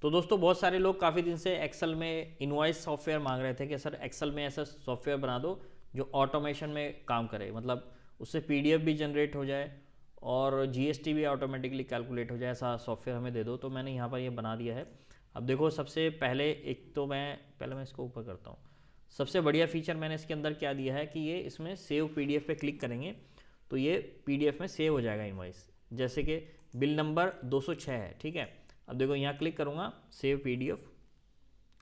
तो दोस्तों बहुत सारे लोग काफ़ी दिन से एक्सेल में इनवॉइस सॉफ्टवेयर मांग रहे थे कि सर एक्सेल में ऐसा सॉफ्टवेयर बना दो जो ऑटोमेशन में काम करे, मतलब उससे पीडीएफ भी जनरेट हो जाए और जीएसटी भी ऑटोमेटिकली कैलकुलेट हो जाए, ऐसा सॉफ्टवेयर हमें दे दो। तो मैंने यहाँ पर ये बना दिया है। अब देखो सबसे पहले एक तो मैं इसको ऊपर करता हूँ। सबसे बढ़िया फीचर मैंने इसके अंदर क्या दिया है कि ये इसमें सेव पीडीएफ पे क्लिक करेंगे तो ये पीडीएफ में सेव हो जाएगा इनवॉइस। जैसे कि बिल नंबर 206 है, ठीक है। अब देखो यहाँ क्लिक करूँगा सेव पीडीएफ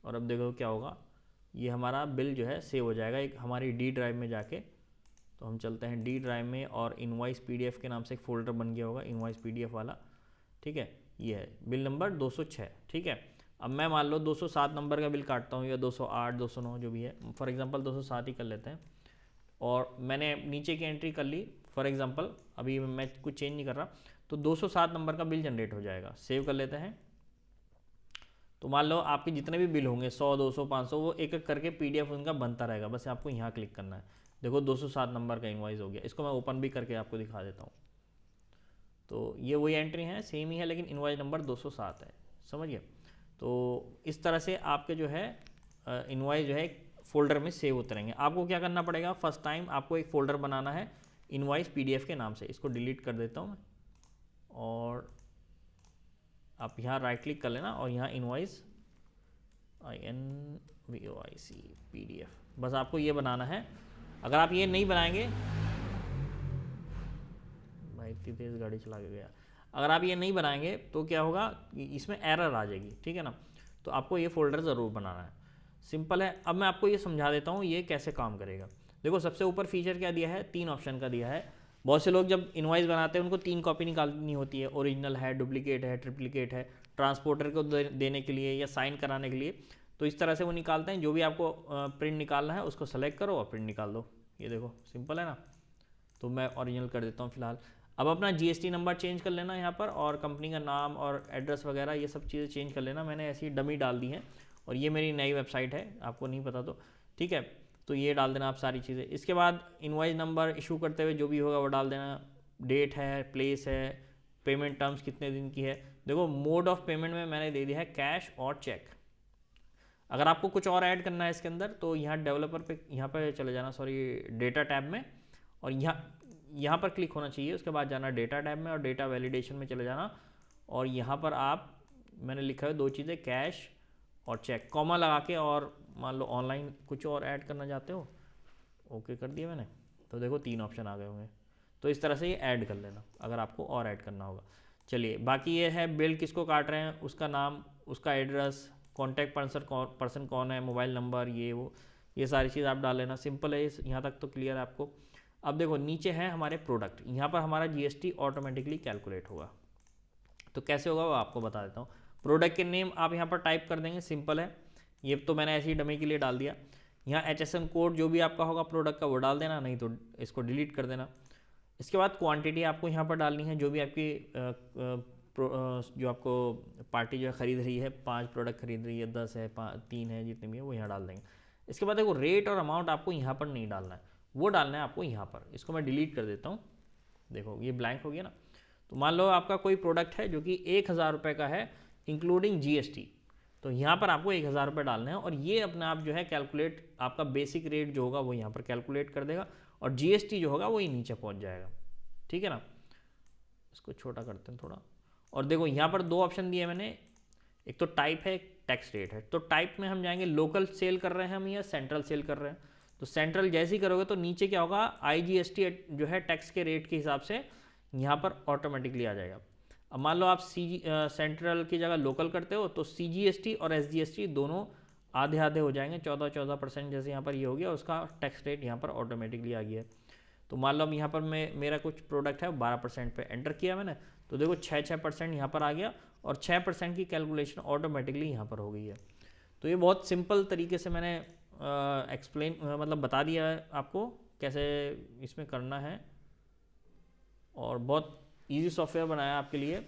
और अब देखो क्या होगा, ये हमारा बिल जो है सेव हो जाएगा एक हमारी डी ड्राइव में जाके। तो हम चलते हैं डी ड्राइव में और इनवॉइस पीडीएफ के नाम से एक फोल्डर बन गया होगा इनवॉइस पीडीएफ वाला, ठीक है। ये है बिल नंबर 206, ठीक है। अब मैं मान लो 207 नंबर का बिल काटता हूँ या 208 209 जो भी है, फॉर एग्जांपल 207 ही कर लेते हैं। और मैंने नीचे की एंट्री कर ली फॉर एग्जांपल, अभी मैं कुछ चेंज नहीं कर रहा, तो 207 नंबर का बिल जनरेट हो जाएगा। सेव कर लेते हैं। तो मान लो आपके जितने भी बिल होंगे 100 200 500 वो एक एक करके पीडीएफ उनका बनता रहेगा, बस आपको यहाँ क्लिक करना है। देखो 207 नंबर का इनवॉइस हो गया। इसको मैं ओपन भी करके आपको दिखा देता हूँ। तो ये वही एंट्री है, सेम ही है, लेकिन इनवॉइस नंबर 207 है, समझिए। तो इस तरह से आपके जो है इनवॉइस जो है एक फोल्डर में सेव होते रहेंगे। आपको क्या करना पड़ेगा, फर्स्ट टाइम आपको एक फ़ोल्डर बनाना है इनवॉइस पीडीएफ के नाम से। इसको डिलीट कर देता हूँ मैं और आप यहाँ राइट क्लिक कर लेना और यहाँ इनवॉइस INVOIC PDF, बस आपको ये बनाना है। अगर आप ये नहीं बनाएंगे, भाई इतनी तेज़ गाड़ी चला के गया, अगर आप ये नहीं बनाएंगे तो क्या होगा, इसमें एरर आ जाएगी, ठीक है ना। तो आपको ये फ़ोल्डर ज़रूर बनाना है, सिंपल है। अब मैं आपको ये समझा देता हूँ ये कैसे काम करेगा। देखो सबसे ऊपर फीचर क्या दिया है, 3 ऑप्शन का दिया है। बहुत से लोग जब इनवॉइस बनाते हैं उनको 3 कॉपी निकालनी होती है, ओरिजिनल है, डुप्लीकेट है, ट्रिप्लीकेट है, ट्रांसपोर्टर को देने के लिए या साइन कराने के लिए। तो इस तरह से वो निकालते हैं। जो भी आपको प्रिंट निकालना है उसको सेलेक्ट करो और प्रिंट निकाल दो। ये देखो सिंपल है ना। तो मैं ओरिजिनल कर देता हूँ फ़िलहाल। अब अपना जीएसटी नंबर चेंज कर लेना यहाँ पर, और कंपनी का नाम और एड्रेस वगैरह ये सब चीज़ें चेंज कर लेना। मैंने ऐसी डमी डाल दी हैं और ये मेरी नई वेबसाइट है, आपको नहीं पता तो ठीक है। तो ये डाल देना आप सारी चीज़ें। इसके बाद इनवॉइस नंबर इशू करते हुए जो भी होगा वो डाल देना। डेट है, प्लेस है, पेमेंट टर्म्स कितने दिन की है। देखो मोड ऑफ पेमेंट में मैंने दे दिया है कैश और चेक। अगर आपको कुछ और ऐड करना है इसके अंदर तो यहाँ डेवलपर पे यहाँ पर चले जाना, सॉरी डेटा टैब में, और यहाँ पर क्लिक होना चाहिए। उसके बाद जाना डेटा टैब में और डेटा वैलिडेशन में चले जाना, और यहाँ पर आप मैंने लिखा है 2 चीज़ें कैश और चेक, कॉमा लगा के, और मान लो ऑनलाइन कुछ और ऐड करना चाहते हो, ओके कर दिया मैंने। तो देखो 3 ऑप्शन आ गए होंगे। तो इस तरह से ये ऐड कर लेना अगर आपको और ऐड करना होगा। चलिए बाकी ये है बिल किसको काट रहे हैं, उसका नाम, उसका एड्रेस, कॉन्टैक्ट पर्सन कौन है, मोबाइल नंबर, ये वो, ये सारी चीज़ आप डाल लेना। सिंपल है, यहाँ तक तो क्लियर है आपको। अब देखो नीचे है हमारे प्रोडक्ट, यहाँ पर हमारा जीएसटी ऑटोमेटिकली कैलकुलेट होगा। तो कैसे होगा वो आपको बता देता हूँ। प्रोडक्ट के नेम आप यहाँ पर टाइप कर देंगे, सिंपल है। ये तो मैंने ऐसे ही डमी के लिए डाल दिया। यहाँ HSN कोड जो भी आपका होगा प्रोडक्ट का वो डाल देना, नहीं तो इसको डिलीट कर देना। इसके बाद क्वांटिटी आपको यहाँ पर डालनी है, जो भी आपकी जो आपको पार्टी जो है ख़रीद रही है, 5 प्रोडक्ट खरीद रही है, 10 है, 3 है, जितने भी है वो यहाँ डाल देंगे। इसके बाद देखो रेट और अमाउंट आपको यहाँ पर नहीं डालना है, वो डालना है आपको यहाँ पर। इसको मैं डिलीट कर देता हूँ। देखो ये ब्लैंक हो गया ना। तो मान लो आपका कोई प्रोडक्ट है जो कि 1000 रुपये का है इंक्लूडिंग जीएसटी, तो यहाँ पर आपको 1000 रुपये डालने हैं, और ये अपने आप जो है कैलकुलेट, आपका बेसिक रेट जो होगा वो यहाँ पर कैलकुलेट कर देगा, और जीएसटी जो होगा वो ही नीचे पहुँच जाएगा, ठीक है ना। इसको छोटा करते हैं थोड़ा। और देखो यहाँ पर 2 ऑप्शन दिए मैंने, एक तो टाइप है, एक टैक्स रेट है। तो टाइप में हम जाएंगे लोकल सेल कर रहे हैं हम या सेंट्रल सेल कर रहे हैं। तो सेंट्रल जैसे ही करोगे तो नीचे क्या होगा, IGST जो है टैक्स के रेट के हिसाब से यहाँ पर ऑटोमेटिकली आ जाएगा। अब मान लो आप सेंट्रल की जगह लोकल करते हो तो CGST और SGST दोनों आधे आधे हो जाएंगे, 14% जैसे यहाँ पर ये हो गया, उसका टैक्स रेट यहाँ पर ऑटोमेटिकली आ गया है। तो मान लो अब यहाँ पर मेरा कुछ प्रोडक्ट है 12% पे एंटर किया मैंने, तो देखो 6% यहाँ पर आ गया, और 6% की कैलकुलेशन ऑटोमेटिकली यहाँ पर हो गई है। तो ये बहुत सिंपल तरीके से मैंने एक्सप्लेन मतलब बता दिया है आपको कैसे इसमें करना है, और बहुत इजी सॉफ्टवेयर बनाया आपके लिए,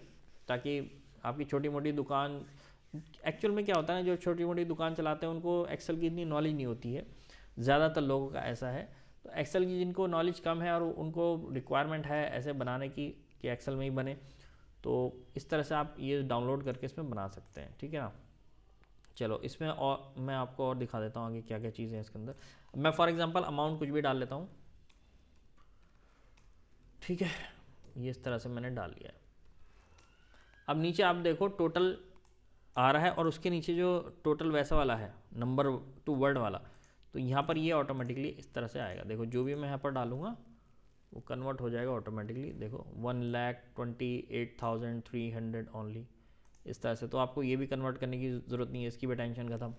ताकि आपकी छोटी मोटी दुकान, एक्चुअल में क्या होता है ना, जो छोटी मोटी दुकान चलाते हैं उनको एक्सेल की इतनी नॉलेज नहीं होती है, ज़्यादातर लोगों का ऐसा है। तो एक्सेल की जिनको नॉलेज कम है और उनको रिक्वायरमेंट है ऐसे बनाने की कि एक्सेल में ही बने, तो इस तरह से आप ये डाउनलोड करके इसमें बना सकते हैं, ठीक है ना। चलो इसमें और मैं आपको और दिखा देता हूँ आगे क्या क्या चीज़ें हैं इसके अंदर। मैं फॉर एग्जांपल अमाउंट कुछ भी डाल लेता हूँ, ठीक है, ये इस तरह से मैंने डाल लिया है। अब नीचे आप देखो टोटल आ रहा है और उसके नीचे जो टोटल वैसा वाला है नंबर टू वर्ड वाला, तो यहाँ पर ये ऑटोमेटिकली इस तरह से आएगा। देखो जो भी मैं यहाँ पर डालूँगा वो कन्वर्ट हो जाएगा ऑटोमेटिकली। देखो 1,28,300 ओनली, इस तरह से। तो आपको ये भी कन्वर्ट करने की ज़रूरत नहीं है, इसकी भी टेंशन खत्म।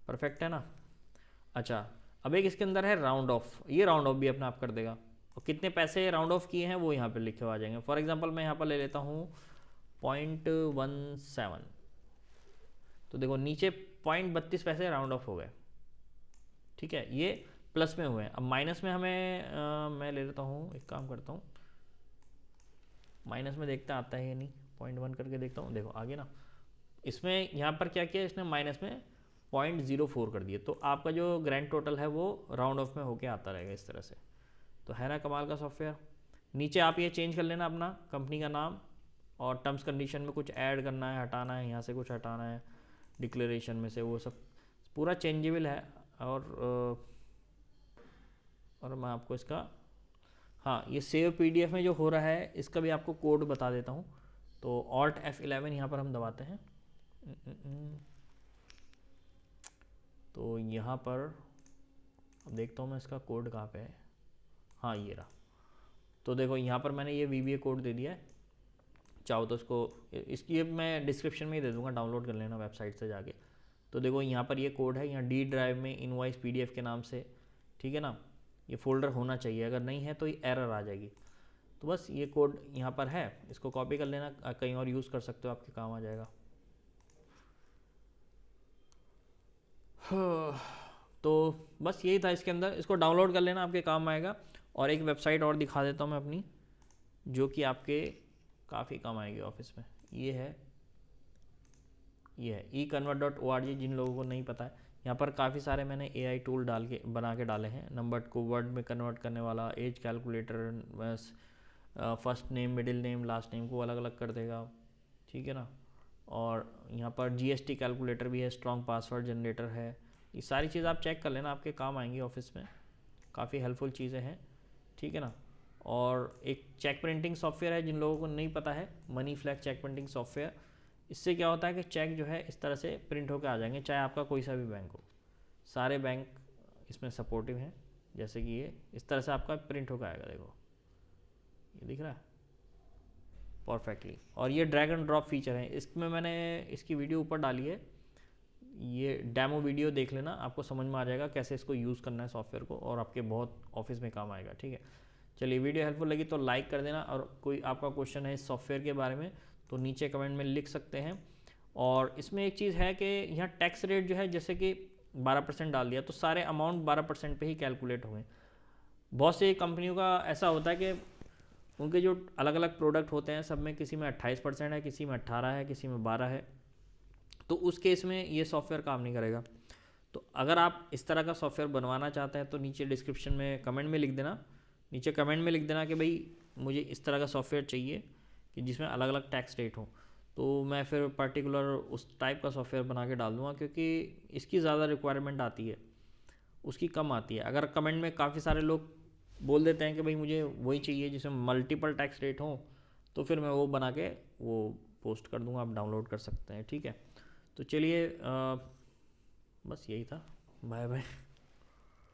परफेक्ट है ना। अच्छा, अब एक इसके अंदर है राउंड ऑफ, ये राउंड ऑफ भी अपने आप कर देगा। और कितने पैसे राउंड ऑफ किए हैं वो यहाँ पर लिखे हुए आ जाएंगे। फॉर एग्जाम्पल मैं यहाँ पर ले लेता हूँ 0.17, तो देखो नीचे 0.32 पैसे राउंड ऑफ हो गए, ठीक है, ये प्लस में हुए हैं। अब माइनस में हमें मैं ले लेता हूँ, एक काम करता हूँ, माइनस में देखते आता है या नहीं, 0.1 करके देखता हूँ। देखो आगे ना, इसमें यहाँ पर क्या किया इसने, माइनस में 0.04 कर दिए। तो आपका जो ग्रैंड टोटल है वो राउंड ऑफ में होके आता रहेगा इस तरह से। तो है ना कमाल का सॉफ्टवेयर। नीचे आप ये चेंज कर लेना अपना कंपनी का नाम, और टर्म्स कंडीशन में कुछ ऐड करना है, हटाना है, यहाँ से कुछ हटाना है डिक्लेरेशन में से, वो सब पूरा चेंजेबल है। और मैं आपको इसका, हाँ, ये सेव PDF में जो हो रहा है इसका भी आपको कोड बता देता हूँ। तो Alt F11 यहाँ पर हम दबाते हैं, तो यहाँ पर अब देखता हूँ मैं इसका कोड कहाँ पे है। हाँ ये रहा। तो देखो यहाँ पर मैंने ये VBA कोड दे दिया है। चाहो तो इसकी मैं डिस्क्रिप्शन में ही दे दूँगा, डाउनलोड कर लेना वेबसाइट से जाके। तो देखो यहाँ पर ये कोड है, यहाँ D ड्राइव में इनवॉइस PDF के नाम से, ठीक है ना, ये फ़ोल्डर होना चाहिए। अगर नहीं है तो ये एरर आ जाएगी। तो बस ये कोड यहाँ पर है, इसको कॉपी कर लेना, कहीं और यूज़ कर सकते हो, आपके काम आ जाएगा। तो बस यही था इसके अंदर, इसको डाउनलोड कर लेना, आपके काम आएगा। और एक वेबसाइट और दिखा देता हूँ मैं अपनी, जो कि आपके काफ़ी काम आएगी ऑफिस में। ये है econvert.org। जिन लोगों को नहीं पता है, यहाँ पर काफ़ी सारे मैंने AI टूल बना के डाले हैं। नंबर को वर्ड में कन्वर्ट करने वाला, एज कैलकुलेटर, बस first name, middle name, last name को अलग अलग कर देगा, ठीक है ना। और यहाँ पर GST कैलकुलेटर भी है, स्ट्रॉन्ग पासवर्ड जनरेटर है। ये सारी चीज़ आप चेक कर लेना, आपके काम आएंगी ऑफिस में, काफ़ी हेल्पफुल चीज़ें हैं, ठीक है ना। और एक चेक प्रिंटिंग सॉफ्टवेयर है, जिन लोगों को नहीं पता है, money flag cheque printing software. इससे क्या होता है कि चेक जो है इस तरह से प्रिंट होकर आ जाएंगे, चाहे आपका कोई सा भी बैंक हो। सारे बैंक इसमें सपोर्टिव हैं। जैसे कि ये इस तरह से आपका प्रिंट होकर आएगा, देखो ये दिख रहा है परफेक्टली। और ये ड्रैग एंड ड्रॉप फीचर है, इसमें मैंने इसकी वीडियो ऊपर डाली है, ये डेमो वीडियो देख लेना, आपको समझ में आ जाएगा कैसे इसको यूज़ करना है सॉफ्टवेयर को, और आपके बहुत ऑफिस में काम आएगा, ठीक है। चलिए वीडियो हेल्पफुल लगी तो लाइक कर देना, और कोई आपका क्वेश्चन है इस सॉफ्टवेयर के बारे में तो नीचे कमेंट में लिख सकते हैं। और इसमें एक चीज़ है कि यहाँ टैक्स रेट जो है, जैसे कि 12% डाल दिया तो सारे अमाउंट 12% पे ही कैलकुलेट हुए। बहुत सी कंपनियों का ऐसा होता है कि उनके जो अलग अलग प्रोडक्ट होते हैं सब में किसी में 28% है, किसी में 18 है, किसी में 12 है, तो उस केस में ये सॉफ्टवेयर काम नहीं करेगा। तो अगर आप इस तरह का सॉफ्टवेयर बनवाना चाहते हैं तो नीचे डिस्क्रिप्शन में कमेंट में लिख देना, नीचे कमेंट में लिख देना कि भाई मुझे इस तरह का सॉफ्टवेयर चाहिए कि जिसमें अलग अलग टैक्स रेट हो, तो मैं फिर पर्टिकुलर उस टाइप का सॉफ्टवेयर बना के डाल दूँगा, क्योंकि इसकी ज़्यादा रिक्वायरमेंट आती है, उसकी कम आती है। अगर कमेंट में काफ़ी सारे लोग बोल देते हैं कि भाई मुझे वही चाहिए जिसमें मल्टीपल टैक्स रेट हो, तो फिर मैं वो बना के वो पोस्ट कर दूँगा, आप डाउनलोड कर सकते हैं, ठीक है। तो चलिए बस यही था, बाय बाय।